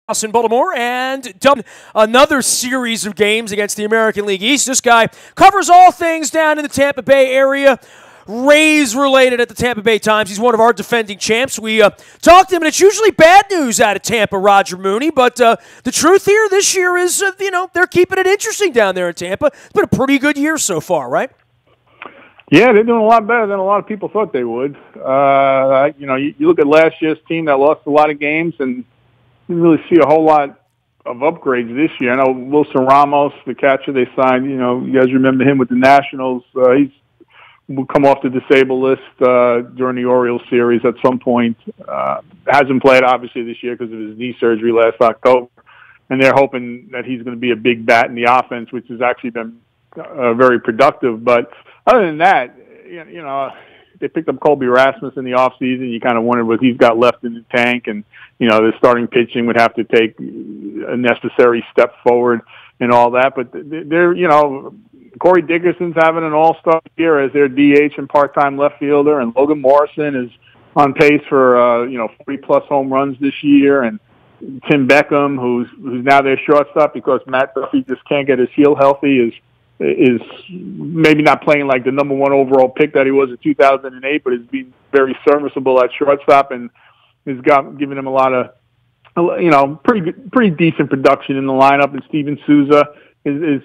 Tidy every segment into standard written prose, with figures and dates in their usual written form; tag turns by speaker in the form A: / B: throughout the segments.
A: in Baltimore and done another series of games against the American League East. This guy covers all things down in the Tampa Bay area. Rays related at the Tampa Bay Times. He's one of our defending champs. We talked to him, and it's usually bad news out of Tampa, Roger Mooney. But the truth here this year is, they're keeping it interesting down there in Tampa. It's been a pretty good year so far, right?
B: Yeah, they're doing a lot better than a lot of people thought they would. You look at last year's team that lost a lot of games and didn't really see a whole lot of upgrades this year. I know Wilson Ramos, the catcher they signed, you guys remember him with the Nationals. He's will come off the disabled list during the Orioles series at some point. Hasn't played, obviously, this year because of his knee surgery last October. And they're hoping that he's going to be a big bat in the offense, which has actually been very productive. But other than that, they picked up Colby Rasmus in the offseason. You kind of wondered what he's got left in the tank. And, the starting pitching would have to take a necessary step forward and all that. But they're, Corey Dickerson's having an all-star year as their DH and part-time left fielder, and Logan Morrison is on pace for 40-plus home runs this year, and Tim Beckham, who's now their shortstop because Matt Duffy just can't get his heel healthy, is maybe not playing like the number one overall pick that he was in 2008, but has been very serviceable at shortstop and has given him a lot of pretty decent production in the lineup. And Steven Souza is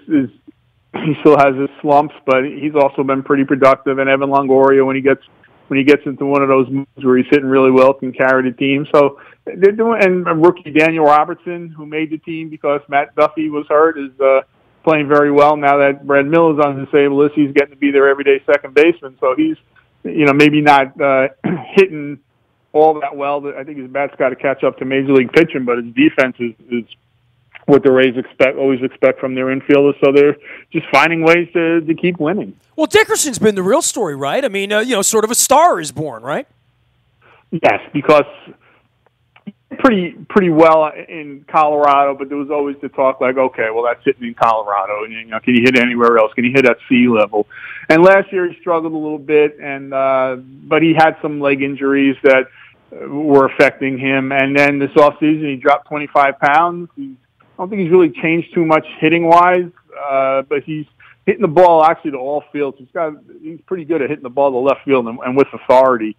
B: he still has his slumps, but he's also been pretty productive. And Evan Longoria, when he gets into one of those moves where he's hitting really well, can carry the team. So they're doing. And rookie Daniel Robertson, who made the team because Matt Duffy was hurt, is playing very well now that Brad Miller's on the disabled list. He's getting to be their everyday second baseman. So he's maybe not hitting all that well. I think his bat's got to catch up to major league pitching, but his defense is what the Rays always expect from their infielders. So they're just finding ways to keep winning.
A: Well, Dickerson's been the real story, right? I mean, sort of a star is born, right?
B: Yes, because pretty well in Colorado, but there was always the talk like, okay, well, that's hitting in Colorado, and can you hit anywhere else? Can you hit at sea level? And last year he struggled a little bit, and but he had some leg injuries that were affecting him. And then this offseason he dropped 25 pounds. I don't think he's really changed too much hitting-wise, but he's hitting the ball actually to all fields. He's pretty good at hitting the ball to left field and with authority.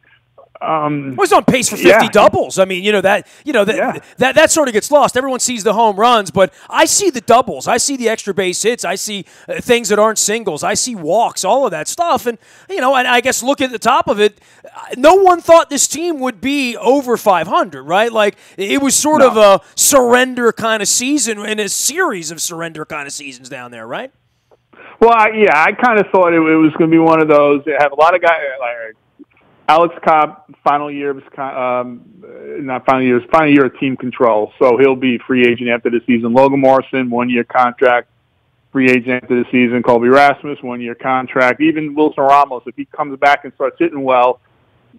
A: He's on pace for 50 doubles. I mean, that sort of gets lost. Everyone sees the home runs, but I see the doubles. I see the extra base hits. I see things that aren't singles. I see walks, all of that stuff. And, and I guess look at the top of it, no one thought this team would be over 500, right? Like, it was sort of a surrender kind of season and a series of surrender kind of seasons down there, right?
B: Well, I kind of thought it was going to be one of those. They have a lot of guys like Alex Cobb, final year of team control, so he'll be free agent after the season. Logan Morrison, 1-year contract, free agent after the season. Colby Rasmus, 1-year contract. Even Wilson Ramos, if he comes back and starts hitting well,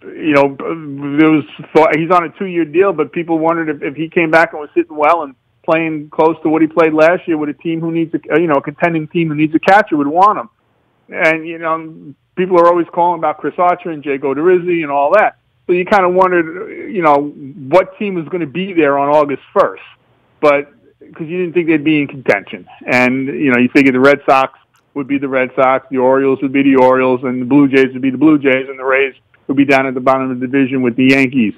B: there was thought he's on a 2-year deal, but people wondered if he came back and was hitting well and playing close to what he played last year with a team who needs a contending team who needs a catcher would want him. And people are always calling about Chris Archer and Jake Odorizzi and all that. So you kind of wondered, what team was going to be there on August 1st. But because you didn't think they'd be in contention. And, you figured the Red Sox would be the Red Sox, the Orioles would be the Orioles, and the Blue Jays would be the Blue Jays, and the Rays would be down at the bottom of the division with the Yankees.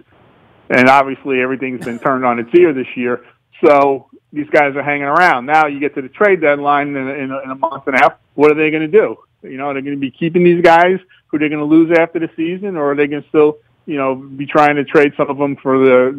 B: And obviously everything's been turned on its ear this year. So these guys are hanging around. Now you get to the trade deadline in a month and a half. What are they going to do? Are they going to be keeping these guys who they're going to lose after the season, or are they going to still, be trying to trade some of them for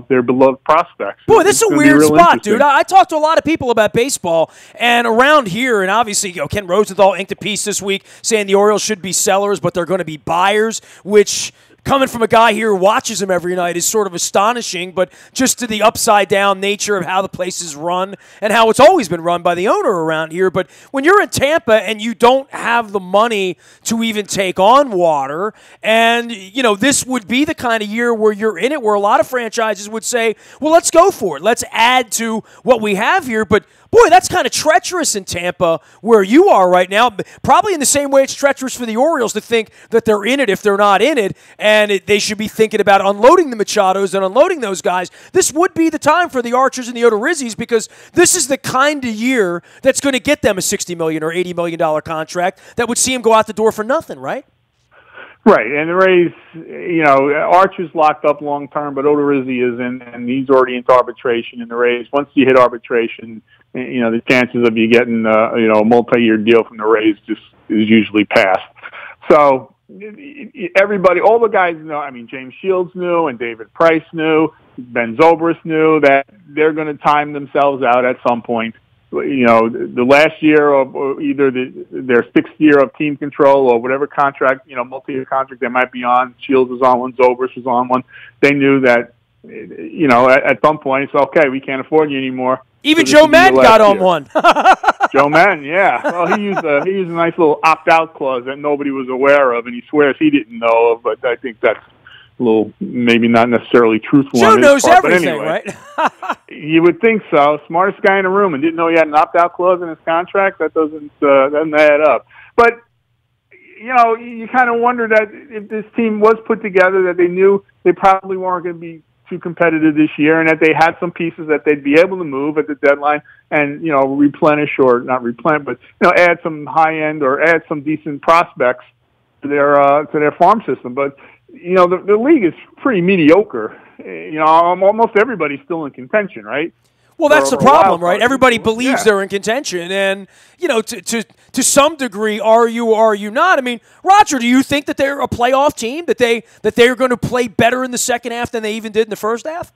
B: their beloved prospects?
A: Boy, this is a weird spot, dude. I talked to a lot of people about baseball, and around here, and obviously, Ken Rosenthal inked a piece this week saying the Orioles should be sellers, but they're going to be buyers, which, coming from a guy here who watches him every night, is sort of astonishing, but just to the upside-down nature of how the place is run and how it's always been run by the owner around here. But when you're in Tampa and you don't have the money to even take on water, and, this would be the kind of year where you're in it, where a lot of franchises would say, well, let's go for it. Let's add to what we have here. But Boy, that's kind of treacherous in Tampa where you are right now. Probably in the same way it's treacherous for the Orioles to think that they're in it if they're not in it, and they should be thinking about unloading the Machados and unloading those guys. This would be the time for the Archers and the Odorizzi's because this is the kind of year that's going to get them a $60 million or $80 million contract that would see them go out the door for nothing, right?
B: Right, and the Rays, Archer's locked up long term, but Odorizzi is in, and he's already into arbitration. And the Rays, once you hit arbitration, the chances of you getting a multi-year deal from the Rays just is usually passed. So everybody, all the guys know. I mean, James Shields knew, and David Price knew, Ben Zobrist knew that they're going to time themselves out at some point. The last year of either their sixth year of team control or whatever contract, multi-year contract they might be on. Shields was on one, Zobrist was on one. They knew that, at some point it's okay. We can't afford you anymore.
A: Even Joe Madden got on one.
B: Joe Madden, yeah. Well, he used a nice little opt-out clause that nobody was aware of, and he swears he didn't know of. But I think that's a little, maybe not necessarily truthful.
A: Joe knows
B: part,
A: everything,
B: anyway,
A: right?
B: You would think so. Smartest guy in the room, and didn't know he had an opt-out clause in his contract. That doesn't add up. But you kind of wonder that if this team was put together, that they knew they probably weren't going to be too competitive this year, and that they had some pieces that they'd be able to move at the deadline and replenish or not replenish, but add some high end or add some decent prospects to their farm system. But the league is pretty mediocre. Almost everybody's still in contention, right?
A: Well, that's the problem, right? Everybody believes they're in contention, and to some degree, are you or are you not? I mean, Roger, do you think that they're a playoff team, that they're going to play better in the second half than they even did in the first half?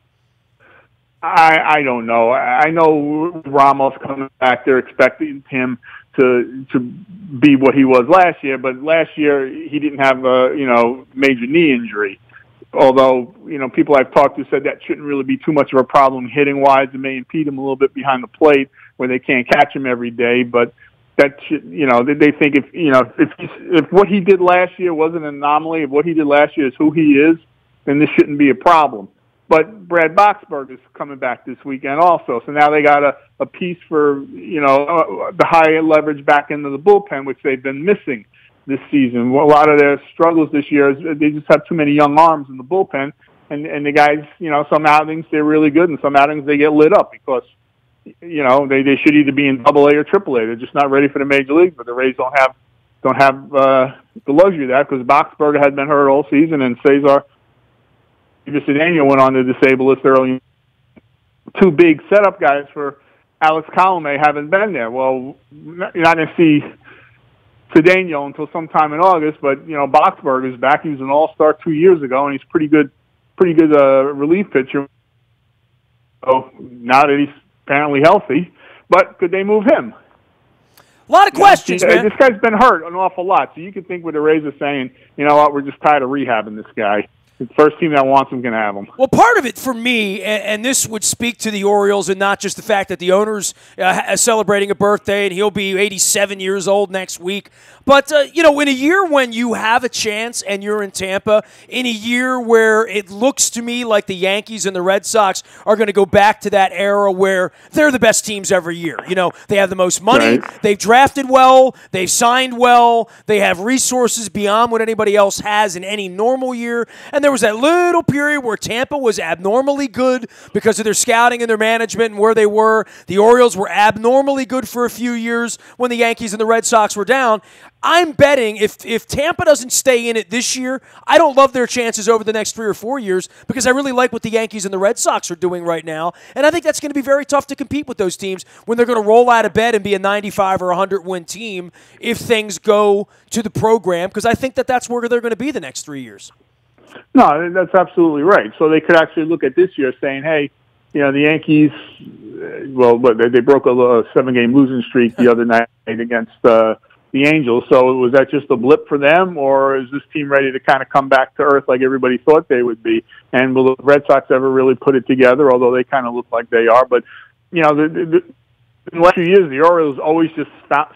B: I don't know. I know Ramos coming back. They're expecting him to be what he was last year, but last year he didn't have a major knee injury. Although, people I've talked to said that shouldn't really be too much of a problem hitting-wise. It may impede him a little bit behind the plate where they can't catch him every day. But that should, they think if what he did last year was an anomaly, if what he did last year is who he is, then this shouldn't be a problem. But Brad Boxberg is coming back this weekend also. So now they got a piece for, the high leverage back into the bullpen, which they've been missing this season. A lot of their struggles this year is they just have too many young arms in the bullpen, and the guys, some outings they're really good, and some outings they get lit up because, they should either be in Double A or Triple A. They're just not ready for the major league. But the Rays don't have the luxury of that because Boxberger had been hurt all season, and Cesar Daniel went on to disable us early. Two big setup guys for Alex Colomé haven't been there. Well, you're not going to see Cedeno until sometime in August, but Boxberg is back. He was an all-star 2 years ago, and he's pretty good relief pitcher. So now that he's apparently healthy, but could they move him?
A: A lot of questions, man.
B: This guy's been hurt an awful lot, so you could think what the Rays are saying, you know what, we're just tired of rehabbing this guy. The first team that wants him can have him.
A: Well, part of it for me, and this would speak to the Orioles and not just the fact that the owner's celebrating a birthday and he'll be 87 years old next week. But, in a year when you have a chance and you're in Tampa, in a year where it looks to me like the Yankees and the Red Sox are going to go back to that era where they're the best teams every year. They have the most money,
B: right.
A: They've drafted well, they've signed well, they have resources beyond what anybody else has in any normal year, and there was that little period where Tampa was abnormally good because of their scouting and their management and where they were. The Orioles were abnormally good for a few years when the Yankees and the Red Sox were down. I'm betting if Tampa doesn't stay in it this year, I don't love their chances over the next 3 or 4 years because I really like what the Yankees and the Red Sox are doing right now. And I think that's going to be very tough to compete with those teams when they're going to roll out of bed and be a 95 or 100-win team if things go to the program, because I think that's where they're going to be the next 3 years.
B: No, that's absolutely right. So they could actually look at this year saying, hey, the Yankees, they broke a 7-game losing streak the other night against the Angels. So was that just a blip for them, or is this team ready to kind of come back to earth like everybody thought they would be? And will the Red Sox ever really put it together, although they kind of look like they are? But, in the last few years, the Orioles always just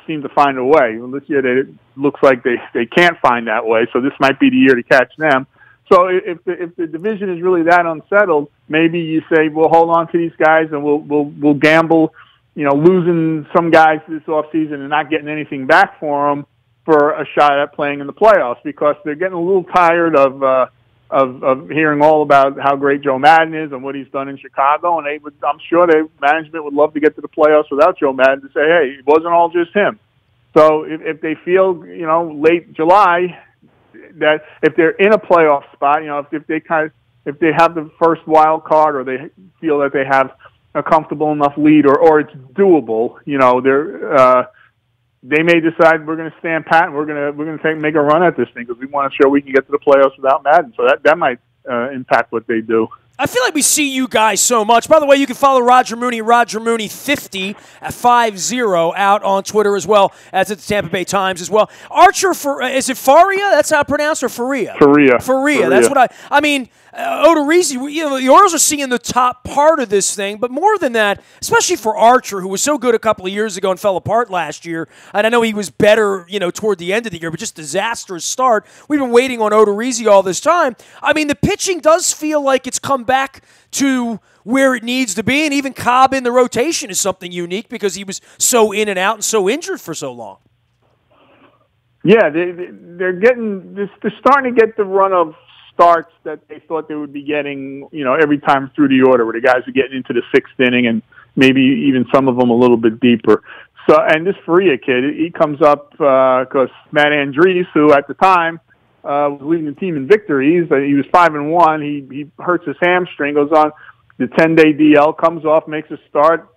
B: seem to find a way. Well, this year, it looks like they can't find that way, so this might be the year to catch them. So if the division is really that unsettled, maybe you say we'll hold on to these guys and we'll gamble losing some guys this offseason and not getting anything back for them for a shot at playing in the playoffs, because they're getting a little tired of hearing all about how great Joe Madden is and what he's done in Chicago, and I'm sure management would love to get to the playoffs without Joe Madden, to say, hey, it wasn't all just him. So if they feel, late July, that if they're in a playoff spot, if they have the first wild card, or they feel that they have a comfortable enough lead, or it's doable, they may decide we're going to stand pat and we're going to make a run at this thing because we want to show we can get to the playoffs without Madden. So that might impact what they do.
A: I feel like we see you guys so much. By the way, you can follow Roger Mooney 50 at 50 out on Twitter as well as at the Tampa Bay Times as well. Archer, is it Faria? That's how it's pronounced, or Faria? Faria. That's what I mean. Odorizzi, the Orioles are seeing the top part of this thing, but more than that, especially for Archer, who was so good a couple of years ago and fell apart last year, and I know he was better, toward the end of the year, but just disastrous start. We've been waiting on Odorizzi all this time. I mean, the pitching does feel like it's come back to where it needs to be, and even Cobb in the rotation is something unique because he was so in and out and so injured for so long.
B: Yeah, they're starting to get the run of starts that they thought they would be getting, every time through the order, where the guys are getting into the sixth inning and maybe even some of them a little bit deeper. So, and this Faria kid, he comes up because Matt Andrees, who at the time was leading the team in victories, he was 5-1. He hurts his hamstring, goes on the 10-day DL, comes off, makes a start,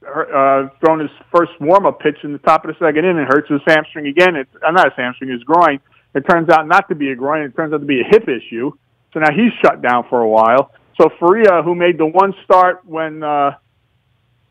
B: thrown his first warm-up pitch in the top of the second inning, hurts his hamstring again. Not his hamstring, his groin. It turns out not to be a groin. It turns out to be a hip issue. So now he's shut down for a while. So Faria, who made the one start when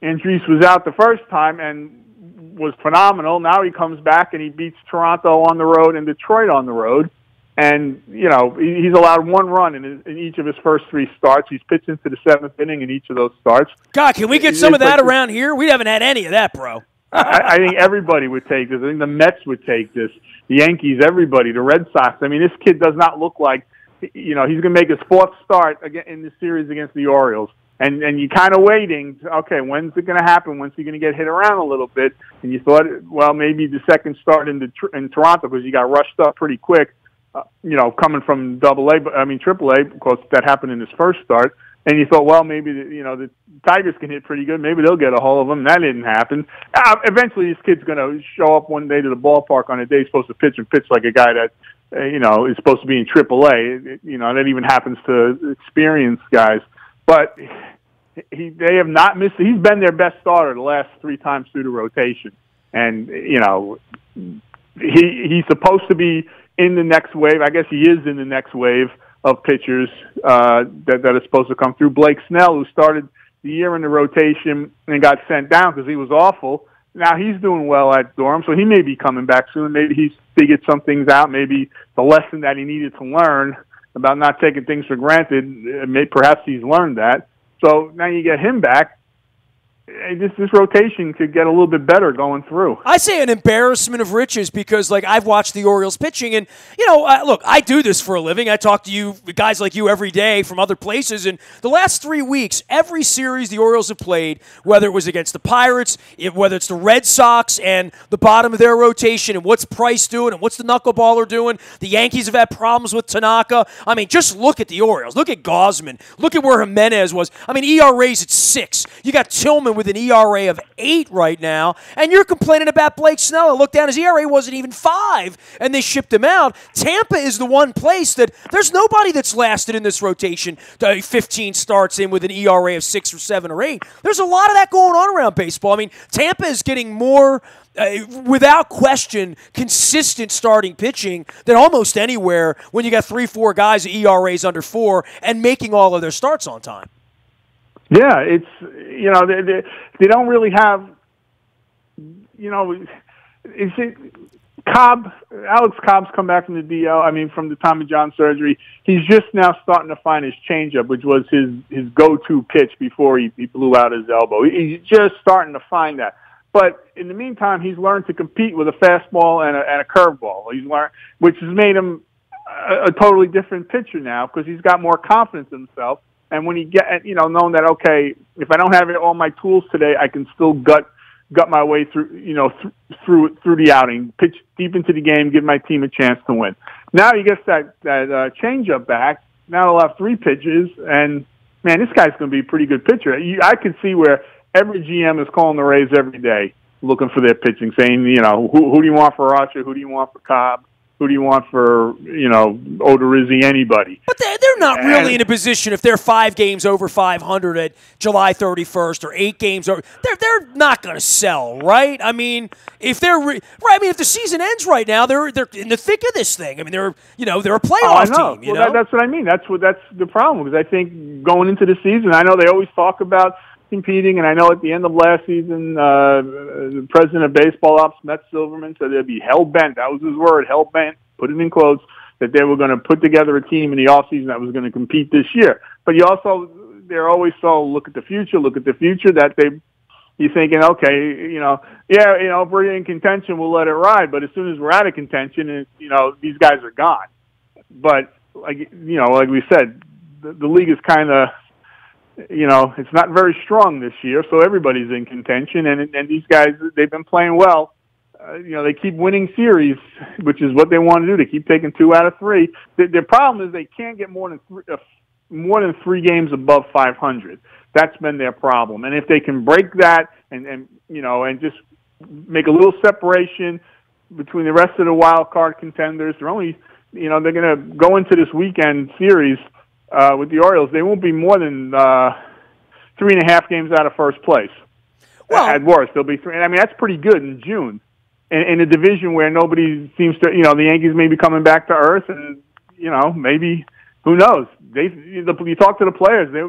B: Andrees was out the first time and was phenomenal, now he comes back and he beats Toronto on the road and Detroit on the road. And, he's allowed one run in each of his first three starts. He's pitched into the seventh inning in each of those starts.
A: God, can we get some of that around here? We haven't had any of that, bro.
B: I think everybody would take this. I think the Mets would take this. The Yankees, everybody, the Red Sox. I mean, this kid does not look like, he's going to make his fourth start again in the series against the Orioles. And you're kind of waiting, okay, when's it going to happen? When's he going to get hit around a little bit? And you thought, well, maybe the second start in Toronto, because he got rushed up pretty quick, coming from AAA, because that happened in his first start. And you thought, well, maybe the Tigers can hit pretty good. Maybe they'll get a hold of him. That didn't happen. Eventually, this kid's going to show up one day to the ballpark on a day he's supposed to pitch and pitch like a guy that is supposed to be in AAA. That even happens to experienced guys. But they have not missed. He's been their best starter the last three times through the rotation, and he's supposed to be in the next wave. I guess he is in the next wave of pitchers that are supposed to come through. Blake Snell, who started the year in the rotation and got sent down because he was awful. Now he's doing well at Durham, so he may be coming back soon. Maybe he's figured some things out. Maybe the lesson that he needed to learn about not taking things for granted, perhaps he's learned that. So now you get him back. This rotation could get a little bit better going through.
A: I say an embarrassment of riches because, I've watched the Orioles pitching, and, look, I do this for a living. I talk to you, guys like you, every day from other places, and the last 3 weeks, every series the Orioles have played, whether it was against the Pirates, whether it's the Red Sox and the bottom of their rotation, and what's Price doing, and what's the knuckleballer doing, the Yankees have had problems with Tanaka. I mean, just look at the Orioles. Look at Gausman. Look at where Jimenez was. I mean, ERA's at 6. You got Tillman with an ERA of 8 right now, and you're complaining about Blake Snell. I looked down, his ERA wasn't even 5, and they shipped him out. Tampa is the one place that there's nobody that's lasted in this rotation 15 starts in with an ERA of 6 or 7 or 8. There's a lot of that going on around baseball. I mean, Tampa is getting more, without question, consistent starting pitching than almost anywhere when you got 3-4 guys at ERAs under 4 and making all of their starts on time.
B: Yeah, it's, they don't really have, Alex Cobb's come back from the DL, from the Tommy John surgery. He's just now starting to find his changeup, which was his go-to pitch before he blew out his elbow. He's just starting to find that. But in the meantime, he's learned to compete with a fastball and a curveball. He's learned, which has made him a totally different pitcher now because he's got more confidence in himself. And when he knowing that, okay, if I don't have all my tools today, I can still gut my way through, through the outing, pitch deep into the game, give my team a chance to win. Now he gets that changeup back. Now he'll have 3 pitches, and man, this guy's going to be a pretty good pitcher. I could see where every GM is calling the Rays every day, looking for their pitching, saying, who do you want for Archer? Who do you want for Cobb? Who do you want for, Odorizzi, anybody?
A: But they're not really in a position, if they're 5 games over 500 at July 31st or 8 games over, they're not going to sell, right? I mean, if if the season ends right now, they're in the thick of this thing. I mean, they're a playoff team.
B: That's what I mean. That's the problem, because I think going into the season, I know they always talk about competing, and I know at the end of last season, the president of baseball ops, Matt Silverman, said they'd be hell-bent. That was his word, hell-bent, put it in quotes, that they were going to put together a team in the offseason that was going to compete this year. But they're always so look at the future, that you're thinking, okay, if we're in contention, we'll let it ride. But as soon as we're out of contention, these guys are gone. But, like we said, the league is kind of, it's not very strong this year, so everybody's in contention, and these guys, they've been playing well. They keep winning series, which is what they want to do. They keep taking 2 out of 3. Their problem is they can't get more than 3 games above 500. That's been their problem. And if they can break that and just make a little separation between the rest of the wild card contenders, they're only, they're going to go into this weekend series with the Orioles. They won't be more than 3.5 games out of first place. Well, at worst, they'll be 3. I mean, that's pretty good in June. In a division where nobody seems to, the Yankees may be coming back to earth, and maybe, who knows? You talk to the players, they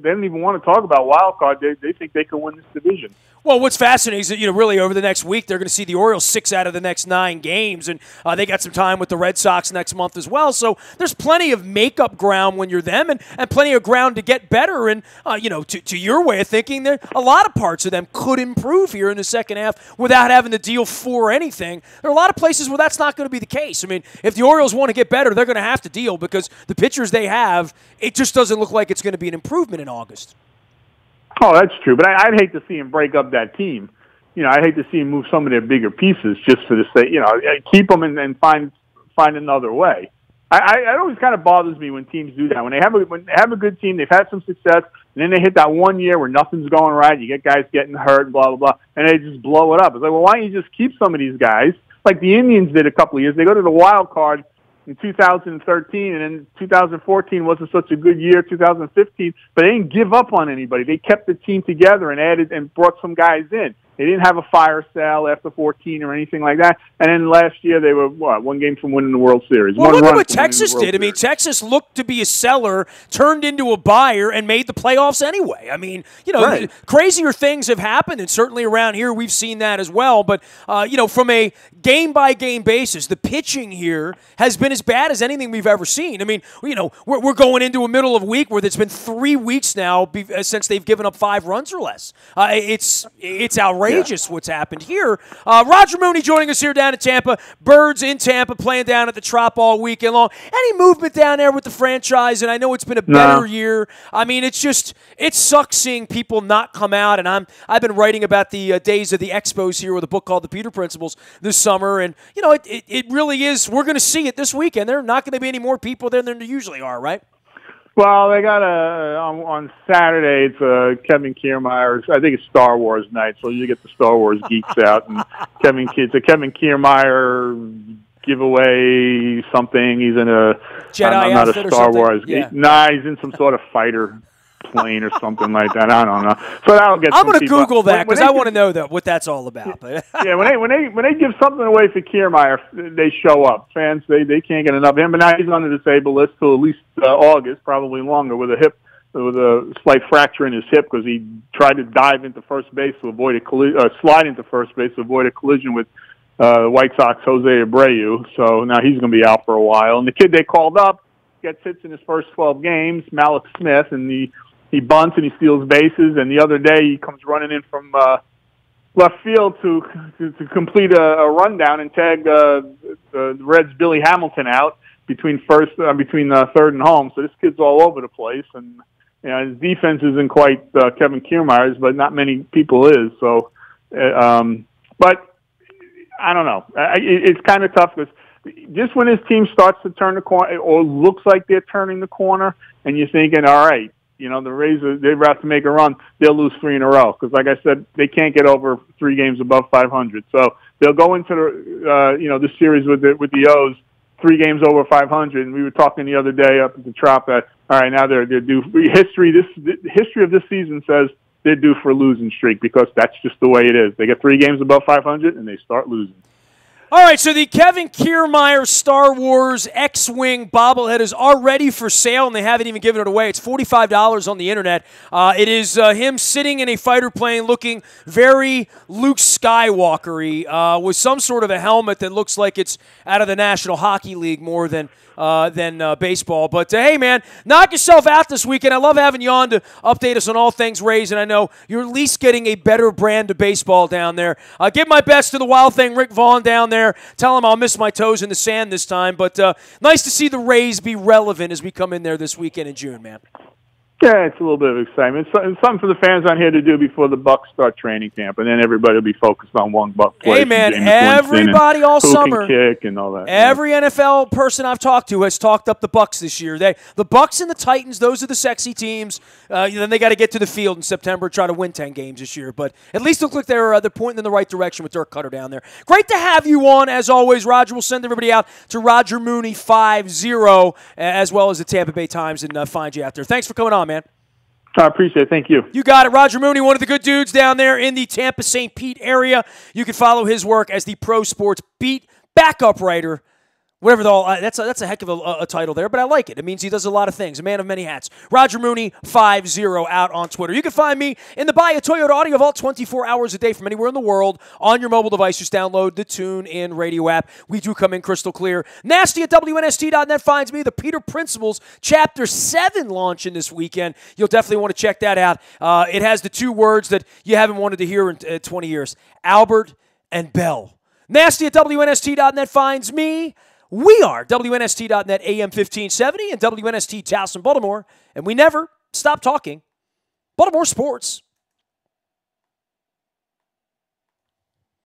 B: don't even want to talk about wild card. They think they can win this division.
A: Well, what's fascinating is that, really over the next week, they're going to see the Orioles 6 out of the next 9 games, and they got some time with the Red Sox next month as well. So there's plenty of make-up ground when you're them, and plenty of ground to get better. And, to your way of thinking, there a lot of parts of them could improve here in the second half without having to deal for anything. There are a lot of places where that's not going to be the case. I mean, if the Orioles want to get better, they're going to have to deal, because the pitchers they have, it just doesn't look like it's going to be an improvement in August.
B: Oh, that's true. But I'd hate to see him break up that team. I'd hate to see him move some of their bigger pieces just for the sake, keep them and find another way. It always kind of bothers me when teams do that. When they have a good team, they've had some success, and then they hit that one year where nothing's going right. You get guys getting hurt, blah, blah, blah, and they just blow it up. It's like, well, why don't you just keep some of these guys? Like the Indians did a couple of years. They go to the wild card in 2013, and then 2014 wasn't such a good year, 2015, but they didn't give up on anybody. They kept the team together and added and brought some guys in. They didn't have a fire sale after 14 or anything like that. And then last year they were, 1 game from winning the World Series.
A: Well, look at what Texas did. I mean, Texas looked to be a seller, turned into a buyer, and made the playoffs anyway. I mean,
B: right.
A: Crazier things have happened, and certainly around here we've seen that as well. But, from a game-by-game basis, the pitching here has been as bad as anything we've ever seen. I mean, we're going into a middle of a week where it's been 3 weeks now since they've given up 5 runs or less. It's outrageous what's happened here. Roger Mooney joining us here down in Tampa. Birds in Tampa playing down at the Trop all weekend long. Any movement down there with the franchise? And I know it's been a better year. I mean, it sucks seeing people not come out. And I've been writing about the days of the Expos here with a book called The Peter Principles this summer. And, it really is. We're going to see it this weekend. There are not going to be any more people there than there usually are, right?
B: Well, they got on Saturday, it's Kevin Kiermaier's, I think it's Star Wars night, so you get the Star Wars geeks out, and it's a Kevin Kiermaier giveaway something. He's in a
A: Jedi
B: not a Star Wars.
A: Yeah.
B: He's in some sort of fighter plane or something like that. I don't know. So that'll get.
A: I'm going to Google that because I want to know what that's all about.
B: Yeah, when they give something away for Kiermaier, they show up. Fans they can't get enough of him. But now he's on the disabled list till at least August, probably longer, with a slight fracture in his hip because he tried to dive into first base to avoid slide into first base to avoid a collision with White Sox Jose Abreu. So now he's going to be out for a while. And the kid they called up gets hits in his first 12 games, Malik Smith, and he bunts and he steals bases, and the other day he comes running in from left field to complete a rundown and tag the Reds' Billy Hamilton out between third and home. So this kid's all over the place, and his defense isn't quite Kevin Kiermaier's, but not many people is. So, but I don't know. It's kind of tough because just when his team starts to turn the corner, or looks like they're turning the corner, and you're thinking, all right, the Rays, they're about to make a run, they'll lose 3 in a row. Because, like I said, they can't get over 3 games above 500. So they'll go into the, this series with the O's 3 games over 500. And we were talking the other day up at the Trop that, all right, now they're due. The history of this season says they're due for a losing streak because that's just the way it is. They get 3 games above 500 and they start losing.
A: All right, so the Kevin Kiermaier Star Wars X-Wing bobblehead is already for sale, and they haven't even given it away. It's $45 on the internet. It is him sitting in a fighter plane looking very Luke Skywalker-y with some sort of a helmet that looks like it's out of the National Hockey League more than baseball. But, hey, man, knock yourself out this weekend. I love having you on to update us on all things Rays, and I know you're at least getting a better brand of baseball down there. Give my best to the Wild Thing, Rick Vaughn, down there. Tell him I'll miss my toes in the sand this time. But nice to see the Rays be relevant as we come in there this weekend in June, man.
B: Yeah, it's a little bit of excitement. It's something for the fans on here to do before the Bucks start training camp, and then everybody will be focused on one Buck play.
A: Hey, man, everybody all summer,
B: kick and all that.
A: Every NFL person I've talked to has talked up the Bucks this year. The Bucks and the Titans, those are the sexy teams. Then they got to get to the field in September, try to win 10 games this year. But at least it looks like they're pointing in the right direction with Dirk Cutter down there. Great to have you on, as always, Roger. We'll send everybody out to Roger Mooney 50, as well as the Tampa Bay Times, and find you out there. Thanks for coming on, man.
B: I appreciate it. Thank you.
A: You got it. Roger Mooney, one of the good dudes down there in the Tampa St. Pete area. You can follow his work as the Pro Sports Beat backup writer. Whatever that's a heck of a title there, but I like it. It means he does a lot of things. A man of many hats. Roger Mooney 50 out on Twitter. You can find me in the Buy a Toyota Audio Vault 24 hours a day from anywhere in the world on your mobile device. Just download the TuneIn radio app. We do come in crystal clear. Nasty at WNST.net finds me. The Peter Principles Chapter 7 launching this weekend. You'll definitely want to check that out. It has the 2 words that you haven't wanted to hear in 20 years. Albert and Bell. Nasty at WNST.net finds me. We are WNST.net AM 1570 and WNST Towson, Baltimore, and we never stop talking Baltimore sports.